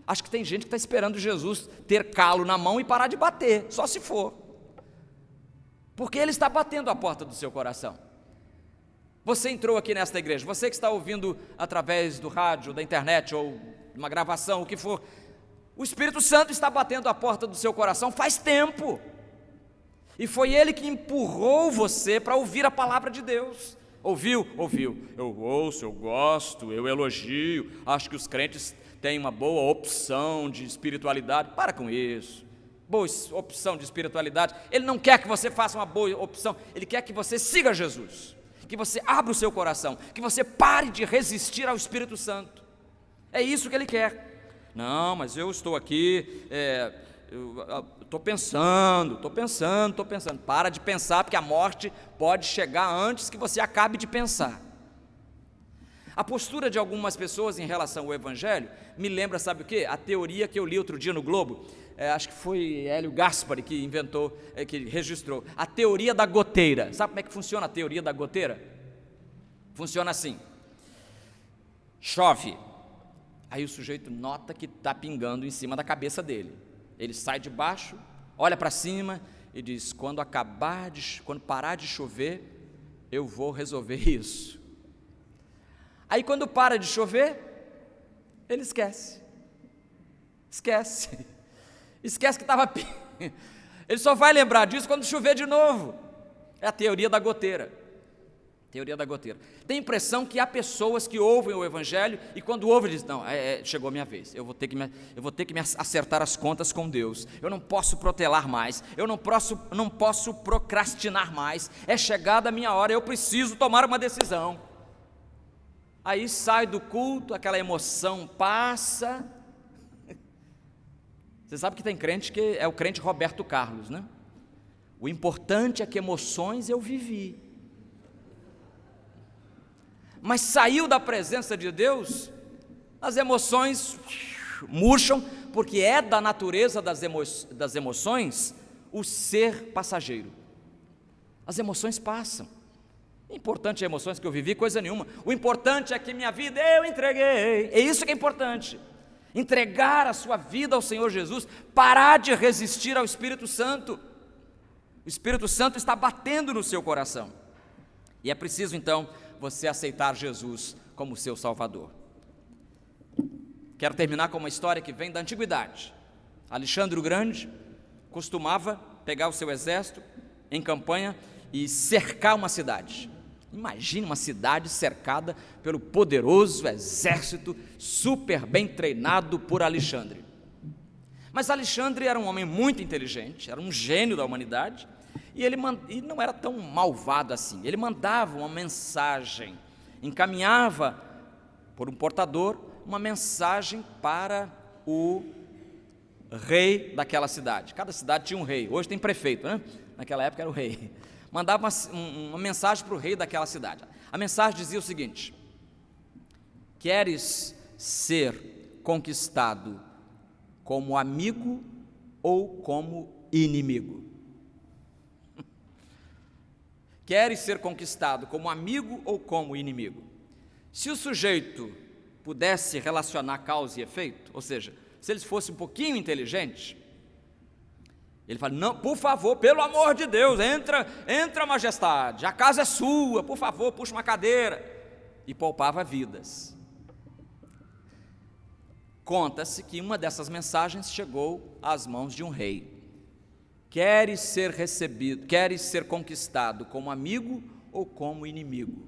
Acho que tem gente que está esperando Jesus ter calo na mão e parar de bater, só se for, porque Ele está batendo a porta do seu coração. Você entrou aqui nesta igreja, você que está ouvindo através do rádio, da internet ou de uma gravação, o que for, o Espírito Santo está batendo a porta do seu coração faz tempo, e foi Ele que empurrou você para ouvir a palavra de Deus. Ouviu? Ouviu. Eu ouço, eu gosto, eu elogio, acho que os crentes têm uma boa opção de espiritualidade. Para com isso. Boa opção de espiritualidade. Ele não quer que você faça uma boa opção, ele quer que você siga Jesus, que você abra o seu coração, que você pare de resistir ao Espírito Santo. É isso que ele quer. Não, mas eu estou aqui, estou pensando. Para de pensar, porque a morte pode chegar antes que você acabe de pensar. A postura de algumas pessoas em relação ao Evangelho me lembra, sabe o quê? A teoria que eu li outro dia no Globo, acho que foi Hélio Gaspari que inventou, que registrou, a teoria da goteira. Sabe como é que funciona a teoria da goteira? Funciona assim: chove, aí o sujeito nota que está pingando em cima da cabeça dele, ele sai de baixo, olha para cima e diz: quando parar de chover, eu vou resolver isso. Aí quando para de chover, ele esquece que estava ele só vai lembrar disso quando chover de novo. É a teoria da goteira. Tem a impressão que há pessoas que ouvem o Evangelho e quando ouvem dizem: não, chegou a minha vez, eu vou ter que me acertar as contas com Deus, eu não posso protelar mais, eu não posso procrastinar mais, é chegada a minha hora, eu preciso tomar uma decisão. Aí sai do culto, aquela emoção passa. Você sabe que tem crente que é o crente Roberto Carlos, né? O importante é que emoções eu vivi. Mas saiu da presença de Deus, as emoções murcham, porque é da natureza das emoções o ser passageiro. As emoções passam. O importante é emoções que eu vivi, coisa nenhuma. O importante é que minha vida eu entreguei. É isso que é importante. Entregar a sua vida ao Senhor Jesus, parar de resistir ao Espírito Santo. O Espírito Santo está batendo no seu coração. E é preciso então você aceitar Jesus como seu Salvador. Quero terminar com uma história que vem da antiguidade. Alexandre o Grande costumava pegar o seu exército em campanha e cercar uma cidade. Imagine uma cidade cercada pelo poderoso exército super bem treinado por Alexandre. Mas Alexandre era um homem muito inteligente, era um gênio da humanidade, e ele não era tão malvado assim. Ele mandava uma mensagem, encaminhava por um portador uma mensagem para o rei daquela cidade. Cada cidade tinha um rei, hoje tem prefeito, né? Naquela época era o rei. Mandava uma mensagem para o rei daquela cidade. A mensagem dizia o seguinte: queres ser conquistado como amigo ou como inimigo? Queres ser conquistado como amigo ou como inimigo? Se o sujeito pudesse relacionar causa e efeito, ou seja, se ele fosse um pouquinho inteligente, ele fala: não, por favor, pelo amor de Deus, entra majestade, a casa é sua, por favor, puxa uma cadeira, e poupava vidas. Conta-se que uma dessas mensagens chegou às mãos de um rei. Queres ser conquistado como amigo ou como inimigo?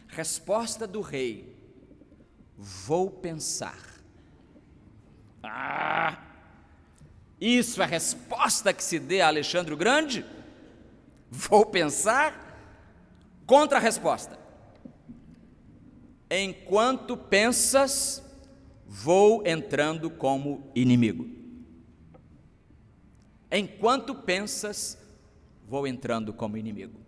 Resposta do rei: vou pensar. Isso é a resposta que se dê a Alexandre o Grande? Vou pensar? Contra a resposta: enquanto pensas, vou entrando como inimigo. Enquanto pensas, vou entrando como inimigo.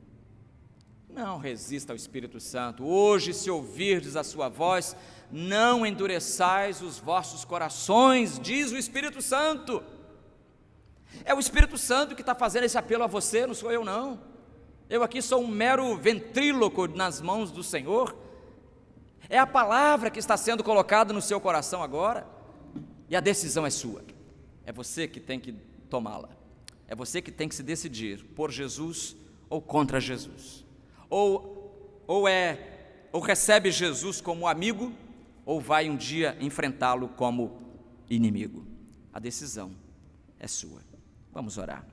Não resista ao Espírito Santo. Hoje, se ouvirdes a sua voz, não endureçais os vossos corações, diz o Espírito Santo. É o Espírito Santo que está fazendo esse apelo a você, não sou eu não. Eu aqui sou um mero ventríloco nas mãos do Senhor. É a palavra que está sendo colocada no seu coração agora, e a decisão é sua. É você que tem que tomá-la. É você que tem que se decidir por Jesus ou contra Jesus. Ou recebe Jesus como amigo, ou vai um dia enfrentá-lo como inimigo. A decisão é sua. Vamos orar.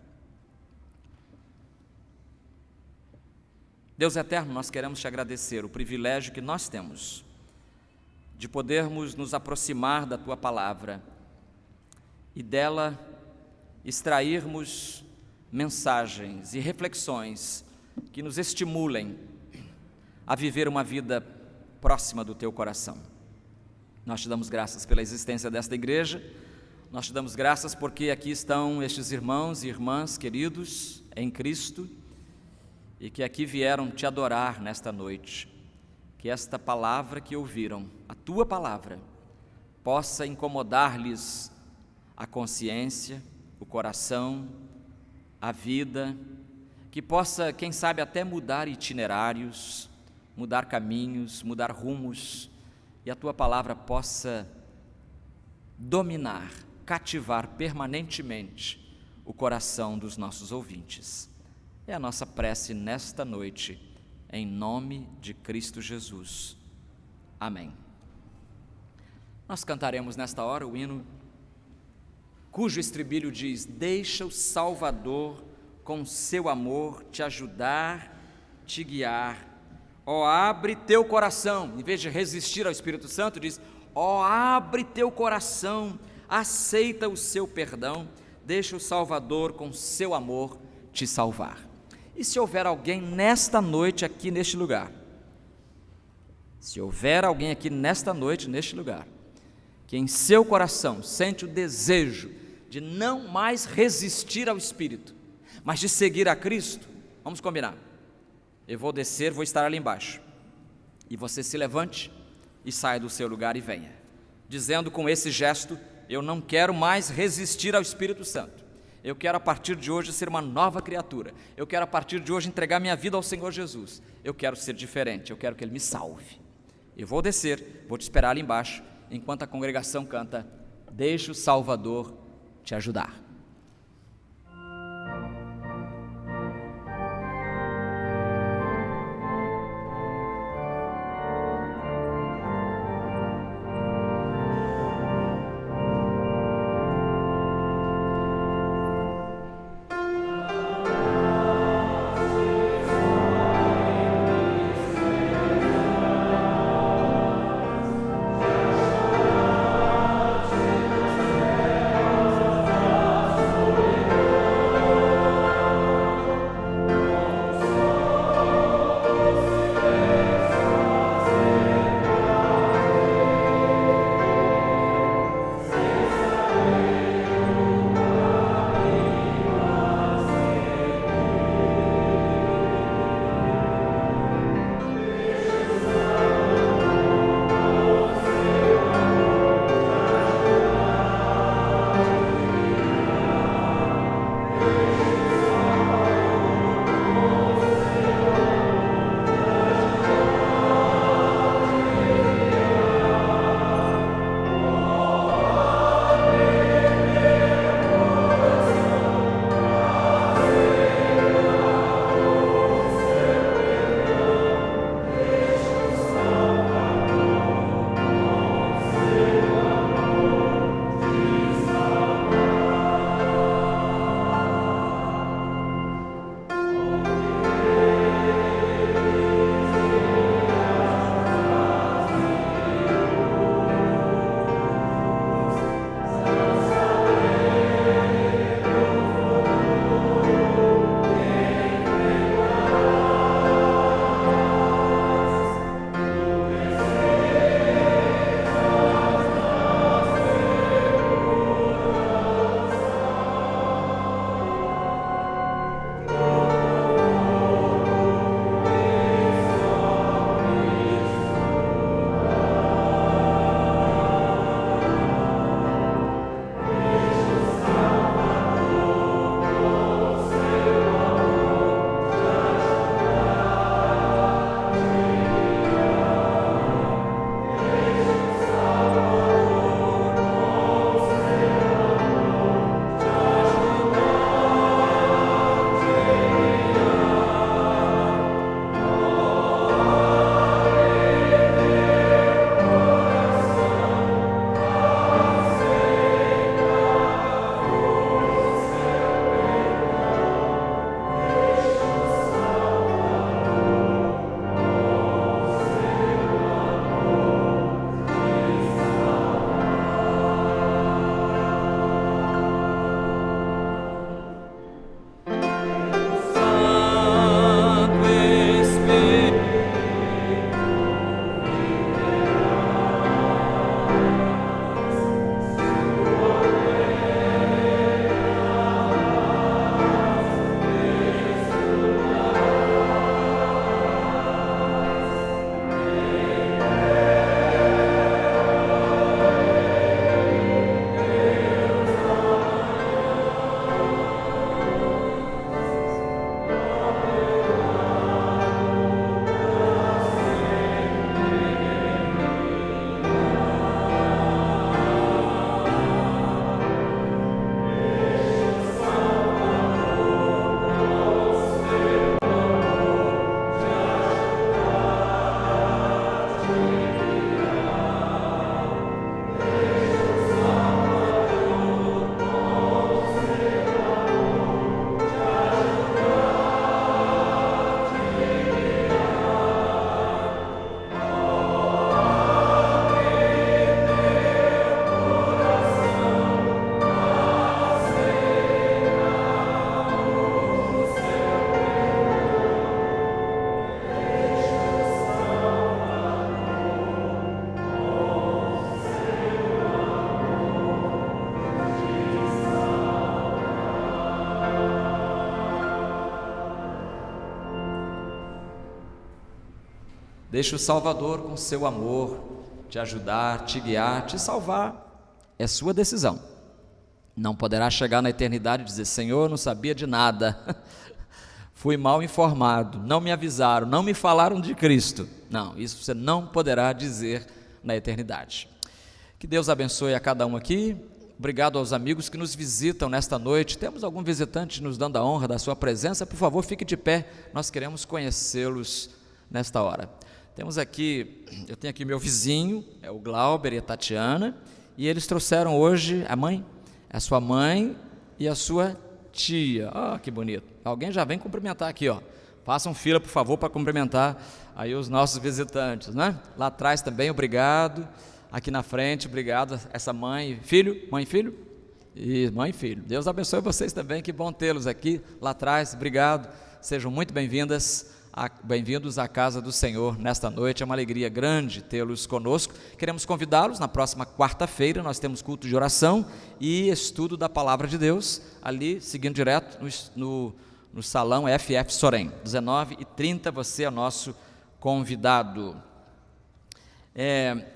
Deus eterno, nós queremos te agradecer o privilégio que nós temos de podermos nos aproximar da tua palavra e dela extrairmos mensagens e reflexões que nos estimulem a viver uma vida próxima do teu coração. Nós te damos graças pela existência desta igreja, nós te damos graças porque aqui estão estes irmãos e irmãs queridos em Cristo e que aqui vieram te adorar nesta noite. Que esta palavra que ouviram, a tua palavra, possa incomodar-lhes a consciência, o coração, a vida, que possa, quem sabe, até mudar itinerários, mudar caminhos, mudar rumos, e a tua palavra possa dominar, cativar permanentemente o coração dos nossos ouvintes. É a nossa prece nesta noite, em nome de Cristo Jesus. Amém. Nós cantaremos nesta hora o hino cujo estribilho diz: deixa o Salvador com seu amor te ajudar, te guiar. Ó, abre teu coração, em vez de resistir ao Espírito Santo, diz: ó, abre teu coração, aceita o seu perdão, deixa o Salvador com seu amor te salvar. E se houver alguém nesta noite aqui neste lugar, se houver alguém aqui nesta noite neste lugar, que em seu coração sente o desejo de não mais resistir ao Espírito, mas de seguir a Cristo, vamos combinar. Eu vou descer, vou estar ali embaixo, e você se levante e saia do seu lugar e venha, dizendo com esse gesto: eu não quero mais resistir ao Espírito Santo. Eu quero a partir de hoje ser uma nova criatura. Eu quero a partir de hoje entregar minha vida ao Senhor Jesus. Eu quero ser diferente, eu quero que Ele me salve. Eu vou descer, vou te esperar ali embaixo, enquanto a congregação canta: deixa o Salvador te ajudar. Deixa o Salvador com seu amor te ajudar, te guiar, te salvar. É sua decisão. Não poderá chegar na eternidade e dizer: Senhor, não sabia de nada, fui mal informado, não me avisaram, não me falaram de Cristo. Não, isso você não poderá dizer na eternidade. Que Deus abençoe a cada um aqui. Obrigado aos amigos que nos visitam nesta noite. Temos algum visitante nos dando a honra da sua presença? Por favor, fique de pé, nós queremos conhecê-los nesta hora. Eu tenho aqui meu vizinho, é o Glauber e a Tatiana, e eles trouxeram hoje a sua mãe e a sua tia. Que bonito. Alguém já vem cumprimentar aqui, Façam fila, por favor, para cumprimentar aí os nossos visitantes, né? Lá atrás também, obrigado. Aqui na frente, obrigado. Essa mãe e filho, mãe e filho? E mãe e filho. Deus abençoe vocês também, que bom tê-los aqui, lá atrás, obrigado. Sejam muito bem-vindos à casa do Senhor nesta noite. É uma alegria grande tê-los conosco. Queremos convidá-los, na próxima quarta-feira nós temos culto de oração e estudo da Palavra de Deus, ali, seguindo direto no salão FF Sorém, 19h30, você é nosso convidado.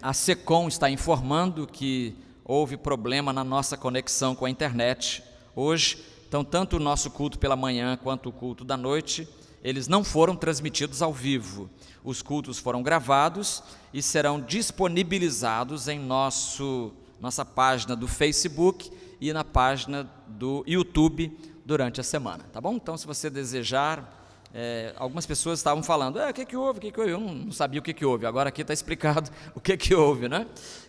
A SECOM está informando que houve problema na nossa conexão com a internet hoje, então tanto o nosso culto pela manhã quanto o culto da noite, eles não foram transmitidos ao vivo. Os cultos foram gravados e serão disponibilizados em nossa página do Facebook e na página do YouTube durante a semana, tá bom? Então, se você desejar, algumas pessoas estavam falando: o que houve? Eu não sabia o que houve. Agora aqui está explicado o que houve, né?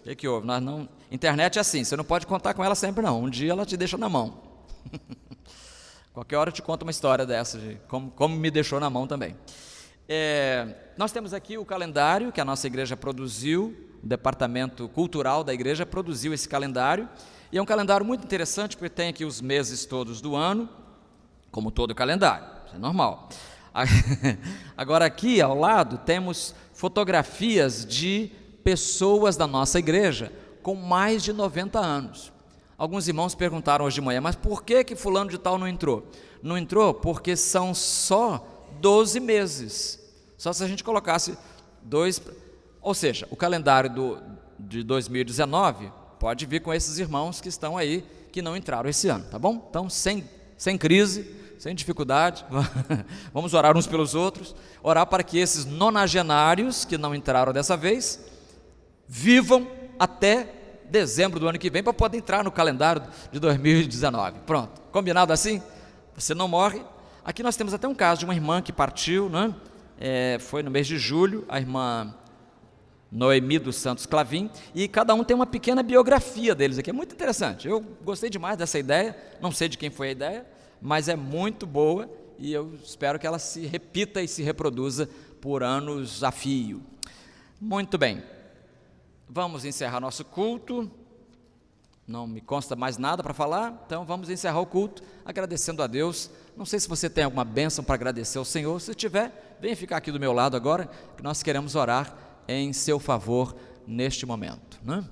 O que houve? Internet é assim, você não pode contar com ela sempre, não. Um dia ela te deixa na mão. Qualquer hora eu te conto uma história dessa, de como me deixou na mão também. Nós temos aqui o calendário que a nossa igreja produziu, o departamento cultural da igreja produziu esse calendário, e é um calendário muito interessante, porque tem aqui os meses todos do ano, como todo calendário, isso é normal. Agora aqui ao lado temos fotografias de pessoas da nossa igreja com mais de 90 anos. Alguns irmãos perguntaram hoje de manhã: mas por que fulano de tal não entrou? Não entrou porque são só 12 meses. Só se a gente colocasse ou seja, o calendário de 2019 pode vir com esses irmãos que estão aí, que não entraram esse ano, tá bom? Então, sem crise, sem dificuldade, vamos orar uns pelos outros, orar para que esses nonagenários que não entraram dessa vez, vivam até dezembro do ano que vem, para poder entrar no calendário de 2019, pronto, combinado assim? Você não morre. Aqui nós temos até um caso de uma irmã que partiu, né? Foi no mês de julho, a irmã Noemi dos Santos Clavim, e cada um tem uma pequena biografia deles aqui, é muito interessante. Eu gostei demais dessa ideia, não sei de quem foi a ideia, mas é muito boa e eu espero que ela se repita e se reproduza por anos a fio. Muito bem, vamos encerrar nosso culto. Não me consta mais nada para falar, então vamos encerrar o culto agradecendo a Deus. Não sei se você tem alguma bênção para agradecer ao Senhor. Se tiver, venha ficar aqui do meu lado agora, que nós queremos orar em seu favor neste momento, né?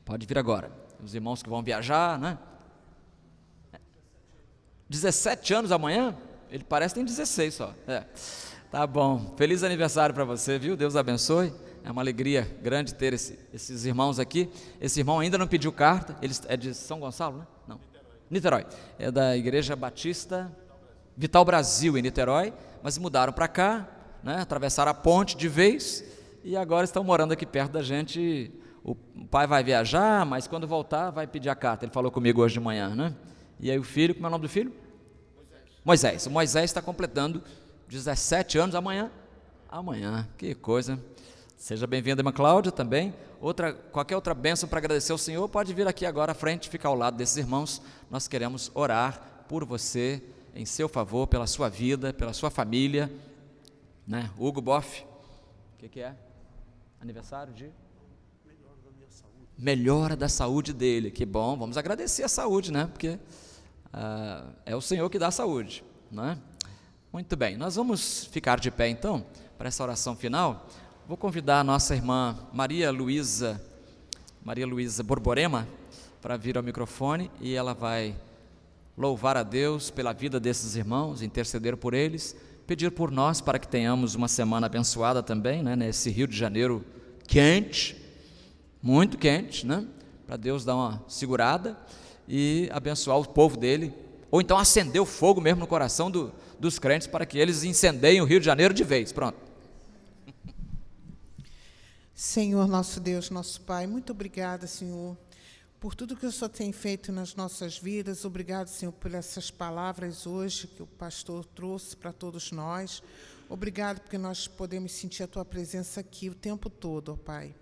Pode vir agora, os irmãos que vão viajar, né? 17 anos amanhã? Ele parece que tem 16 só. Tá bom, feliz aniversário para você, viu? Deus abençoe. É uma alegria grande ter esses irmãos aqui. Esse irmão ainda não pediu carta, ele é de São Gonçalo, né? Não, Niterói. É da Igreja Batista Vital Brasil em Niterói, mas mudaram para cá, né? Atravessaram a ponte de vez e agora estão morando aqui perto da gente. O pai vai viajar, mas quando voltar vai pedir a carta. Ele falou comigo hoje de manhã, né? E aí o filho, como é o nome do filho? Moisés. O Moisés está completando 17 anos amanhã. Que coisa. Seja bem-vinda, irmã Cláudia, também. Qualquer outra bênção para agradecer ao Senhor, pode vir aqui agora à frente, ficar ao lado desses irmãos. Nós queremos orar por você, em seu favor, pela sua vida, pela sua família, né? Hugo Boff, o que é? Aniversário de? Melhora da saúde dele. Que bom, vamos agradecer a saúde, né? Porque é o Senhor que dá a saúde, né? Muito bem, nós vamos ficar de pé então, para essa oração final. Vou convidar a nossa irmã Maria Luísa Borborema para vir ao microfone e ela vai louvar a Deus pela vida desses irmãos, interceder por eles, pedir por nós para que tenhamos uma semana abençoada também, né, nesse Rio de Janeiro quente, muito quente, né, para Deus dar uma segurada e abençoar o povo dele, ou então acender o fogo mesmo no coração dos crentes para que eles incendeiem o Rio de Janeiro de vez. Pronto. Senhor, nosso Deus, nosso Pai, muito obrigada, Senhor, por tudo que o Senhor tem feito nas nossas vidas. Obrigado, Senhor, por essas palavras hoje que o pastor trouxe para todos nós. Obrigado porque nós podemos sentir a Tua presença aqui o tempo todo, ó Pai.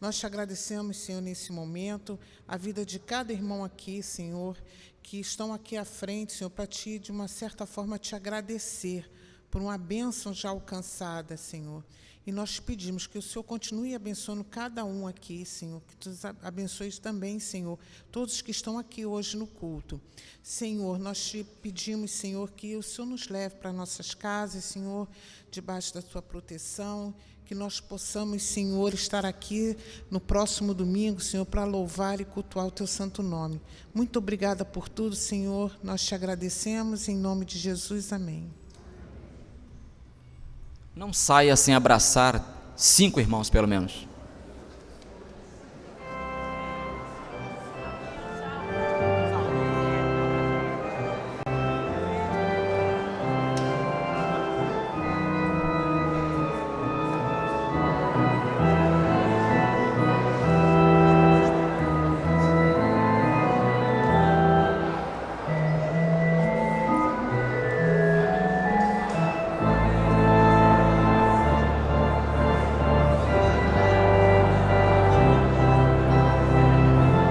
Nós te agradecemos, Senhor, nesse momento, a vida de cada irmão aqui, Senhor, que estão aqui à frente, Senhor, para Ti, de uma certa forma, te agradecer por uma bênção já alcançada, Senhor. E nós pedimos que o Senhor continue abençoando cada um aqui, Senhor, que Tu abençoes também, Senhor, todos que estão aqui hoje no culto. Senhor, nós te pedimos, Senhor, que o Senhor nos leve para nossas casas, Senhor, debaixo da Tua proteção, que nós possamos, Senhor, estar aqui no próximo domingo, Senhor, para louvar e cultuar o Teu santo nome. Muito obrigada por tudo, Senhor, nós te agradecemos, em nome de Jesus, amém. Não saia sem abraçar 5 irmãos, pelo menos.